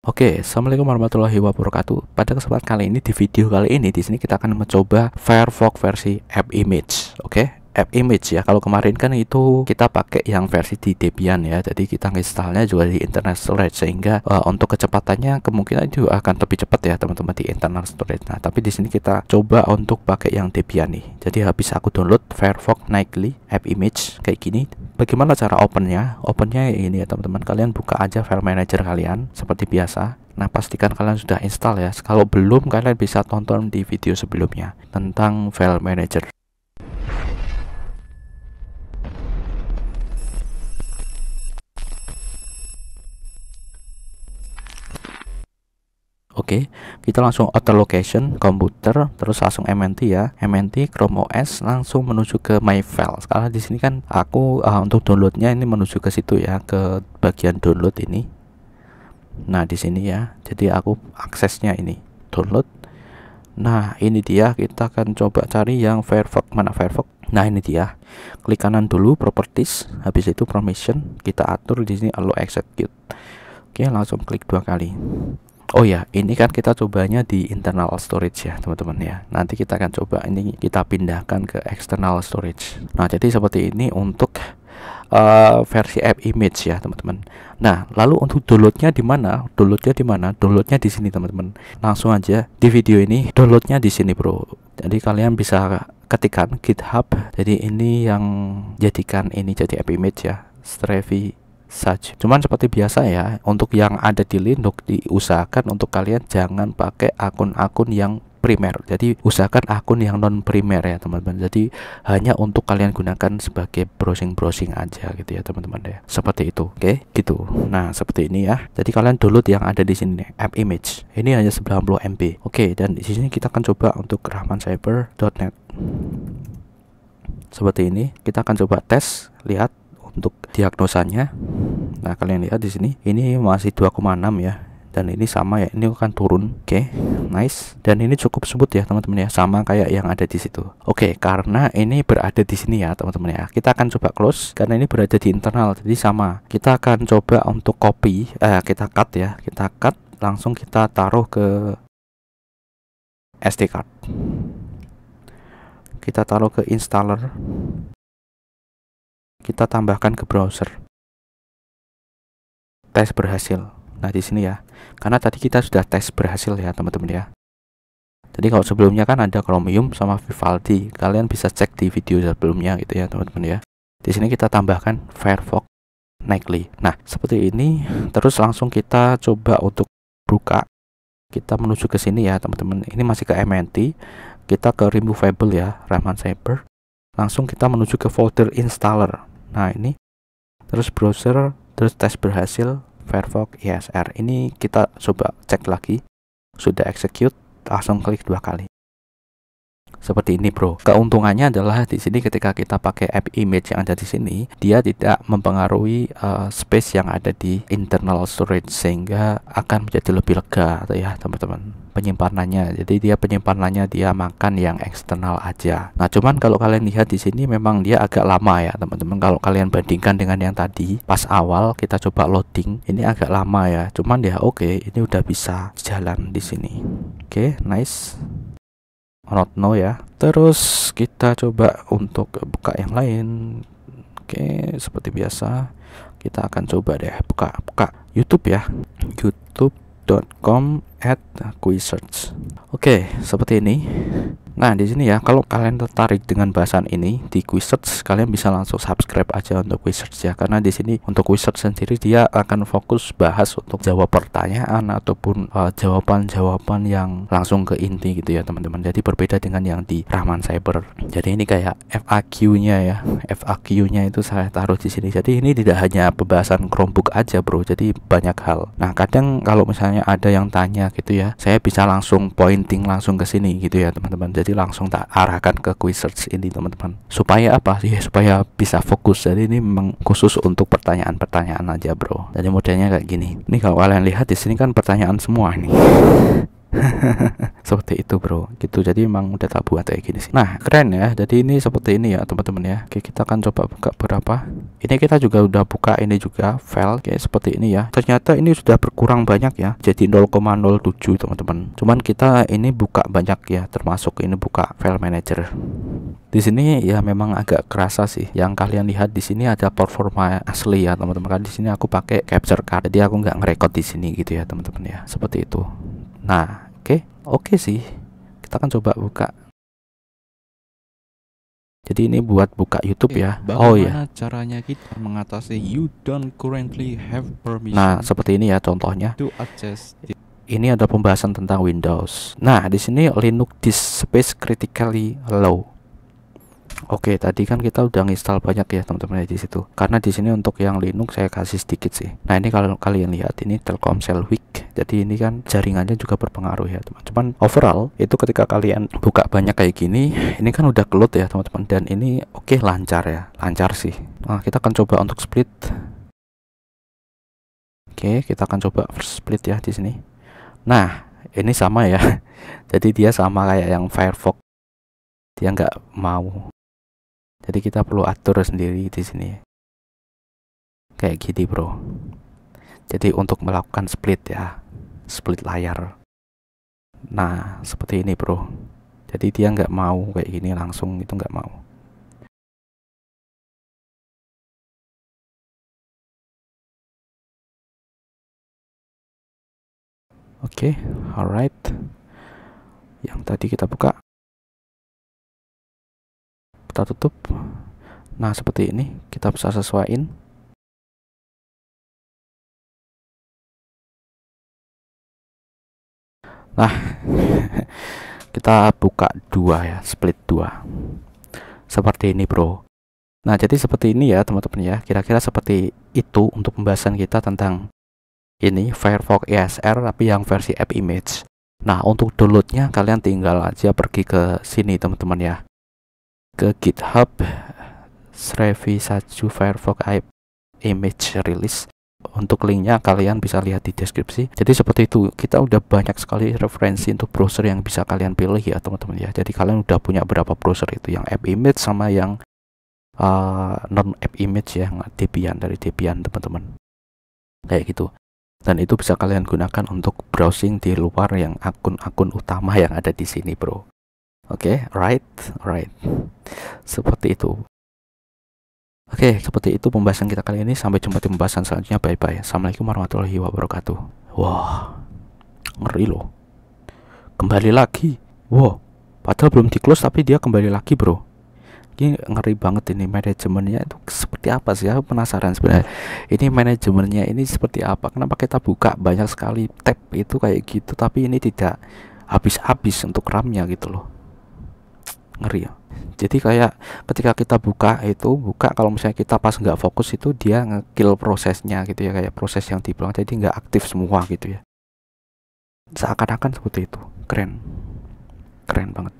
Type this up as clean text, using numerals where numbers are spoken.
Oke, assalamualaikum warahmatullahi wabarakatuh. Pada kesempatan kali ini di video kali ini di sini kita akan mencoba Firefox versi App Image. Oke, App Image ya. Kalau kemarin kan itu kita pakai yang versi di Debian ya. Jadi kita installnya juga di internal storage sehingga untuk kecepatannya kemungkinan itu akan lebih cepat ya teman-teman di internal storage. Nah, tapi di sini kita coba untuk pakai yang Debian nih. Jadi habis aku download Firefox Nightly App Image kayak gini. Bagaimana cara opennya? Opennya ini ya teman-teman, kalian buka aja file manager kalian seperti biasa. Nah, pastikan kalian sudah install ya. Kalau belum, kalian bisa tonton di video sebelumnya tentang file manager. Oke, kita langsung auto location komputer, terus langsung MNT ya, MNT Chrome OS, langsung menuju ke My File. Sekarang di sini kan aku untuk downloadnya ini menuju ke situ ya, ke bagian download ini. Nah di sini ya, jadi aku aksesnya ini download. Nah ini dia, kita akan coba cari yang Firefox, mana Firefox. Nah ini dia, klik kanan dulu properties, habis itu permission kita atur di sini allow execute. Oke, langsung klik 2 kali. Oh ya, ini kan kita cobanya di internal storage ya teman-teman ya. Nanti kita akan coba ini kita pindahkan ke external storage. Nah jadi seperti ini untuk versi App Image ya teman-teman. Nah lalu untuk downloadnya di mana? Downloadnya di mana? Downloadnya di sini teman-teman. Langsung aja di video ini downloadnya di sini bro. Jadi kalian bisa ketikkan GitHub. Jadi ini yang jadikan ini jadi App Image ya, Strevy saja. Cuman seperti biasa ya, untuk yang ada di Linux diusahakan untuk kalian jangan pakai akun-akun yang primer. Jadi usahakan akun yang non primer ya teman-teman. Jadi hanya untuk kalian gunakan sebagai browsing aja gitu ya teman-teman ya. Seperti itu. Oke, gitu. Nah, seperti ini ya. Jadi kalian download yang ada di sini App Image. Ini hanya 90 MB. Oke, dan di sini kita akan coba untuk rahmancyber.net. Seperti ini. Kita akan coba tes, lihat untuk diagnosanya. Nah kalian lihat di sini ini masih 2,6 ya, dan ini sama ya, ini akan turun. Oke, nice. Dan ini cukup sebut ya teman-teman ya, sama kayak yang ada di situ. Oke, karena ini berada di sini ya teman-teman ya, kita akan coba close karena ini berada di internal, jadi sama. Kita akan coba untuk copy, kita cut ya, kita cut, langsung kita taruh ke SD card. Kita taruh ke installer. Kita tambahkan ke browser. Tes berhasil. Nah di sini ya, karena tadi kita sudah tes berhasil ya teman-teman ya. Jadi kalau sebelumnya kan ada Chromium sama Vivaldi, kalian bisa cek di video sebelumnya gitu ya teman-teman ya. Di sini kita tambahkan Firefox Nightly. Nah seperti ini, terus langsung kita coba untuk buka. Kita menuju ke sini ya teman-teman. Ini masih ke MNT. Kita ke removable ya, Rahman Cyber. Langsung kita menuju ke folder installer. Nah ini, terus browser, terus tes berhasil Firefox ISR. Ini kita coba cek lagi, sudah execute, langsung klik 2 kali. Seperti ini bro. Keuntungannya adalah di sini ketika kita pakai App Image yang ada di sini, dia tidak mempengaruhi space yang ada di internal storage, sehingga akan menjadi lebih lega ya teman-teman penyimpanannya. Jadi dia penyimpanannya dia makan yang eksternal aja. Nah cuman kalau kalian lihat di sini memang dia agak lama ya teman-teman. Kalau kalian bandingkan dengan yang tadi pas awal kita coba loading, ini agak lama ya. Cuman ya oke, ini udah bisa jalan di sini. Oke, nice. Not no ya. Terus kita coba untuk buka yang lain. Oke, seperti biasa kita akan coba deh buka YouTube ya, youtube.com/quisearch. Oke, seperti ini. Nah di sini ya, kalau kalian tertarik dengan bahasan ini di Quisearch, kalian bisa langsung subscribe aja untuk Quisearch ya, karena di sini untuk Quisearch sendiri dia akan fokus bahas untuk jawab pertanyaan ataupun jawaban-jawaban yang langsung ke inti gitu ya teman-teman. Jadi berbeda dengan yang di Rahman Cyber. Jadi ini kayak FAQ-nya ya, FAQ-nya itu saya taruh di sini. Jadi ini tidak hanya pembahasan Chromebook aja bro, jadi banyak hal. Nah kadang kalau misalnya ada yang tanya gitu ya, saya bisa langsung pointing langsung ke sini gitu ya teman-teman. Jadi langsung tak arahkan ke Quisearch ini teman-teman. Supaya apa sih? Supaya bisa fokus. Jadi ini memang khusus untuk pertanyaan-pertanyaan aja bro. Jadi modelnya kayak gini. Ini kalau kalian lihat di sini kan pertanyaan semua ini. Seperti itu bro, gitu. Jadi emang udah tak buat kayak gini sih. Nah keren ya, jadi ini seperti ini ya teman-teman ya. Oke, kita akan coba buka berapa. Ini kita juga udah buka ini juga file kayak seperti ini ya. Ternyata ini sudah berkurang banyak ya, jadi 0,07 teman-teman. Cuman kita ini buka banyak ya, termasuk ini buka file manager. Di sini ya memang agak kerasa sih. Yang kalian lihat di sini ada performa asli ya teman-teman. Kan di sini aku pakai capture card, jadi aku nggak ngerekod di sini gitu ya teman-teman ya. Seperti itu. Nah oke sih, kita akan coba buka. Jadi ini buat buka YouTube ya. Oh ya, caranya kita mengatasi you don't currently have permission. Nah seperti ini ya contohnya. To adjust. Ini ada pembahasan tentang Windows. Nah di sini Linux disk space critically low. Oke, tadi kan kita udah nginstal banyak ya teman-teman di situ. Karena di sini untuk yang Linux saya kasih sedikit sih. Nah, ini kalau kalian lihat ini Telkomsel weak. Jadi ini kan jaringannya juga berpengaruh ya, teman. Cuman overall itu ketika kalian buka banyak kayak gini, ini kan udah kelut ya, teman-teman. Dan ini oke, lancar ya. Lancar sih. Nah, kita akan coba untuk split. Oke, kita akan coba split ya di sini. Nah, ini sama ya. Jadi dia sama kayak yang Firefox. Dia nggak mau. Jadi kita perlu atur sendiri di sini. Kayak gini, bro. Jadi untuk melakukan split ya, split layar. Nah, seperti ini, bro. Jadi dia nggak mau kayak gini langsung, itu nggak mau. Oke, alright. Yang tadi kita buka. Kita tutup. Nah seperti ini kita bisa sesuaiin. Nah kita buka dua ya, split dua seperti ini bro. Nah jadi seperti ini ya teman-teman ya, kira-kira seperti itu untuk pembahasan kita tentang ini Firefox ESR tapi yang versi app image. Nah untuk downloadnya kalian tinggal aja pergi ke sini teman-teman ya, ke GitHub Srevi1 Firefox App Image Release. Untuk linknya kalian bisa lihat di deskripsi. Jadi seperti itu, kita udah banyak sekali referensi untuk browser yang bisa kalian pilih ya teman-teman ya. Jadi kalian udah punya berapa browser itu, yang app image sama yang non app image ya, Debian, dari Debian teman-teman, kayak gitu. Dan itu bisa kalian gunakan untuk browsing di luar yang akun-akun utama yang ada di sini bro. Oke, right. Seperti itu. Oke, seperti itu pembahasan kita kali ini. Sampai jumpa di pembahasan selanjutnya. Bye-bye. Assalamualaikum warahmatullahi wabarakatuh. Wah, ngeri loh. Kembali lagi. Wow, padahal belum di close tapi dia kembali lagi bro. Ini ngeri banget ini manajemennya itu seperti apa sih? Aku penasaran sebenarnya. Ini manajemennya ini seperti apa? Kenapa kita buka banyak sekali tab itu kayak gitu, tapi ini tidak habis-habis untuk RAM-nya gitu loh. Ngeri ya. Jadi kayak ketika kita buka kalau misalnya kita pas nggak fokus itu dia ngekill prosesnya gitu ya, kayak proses yang dibilang jadi nggak aktif semua gitu ya, seakan-akan seperti itu. Keren banget.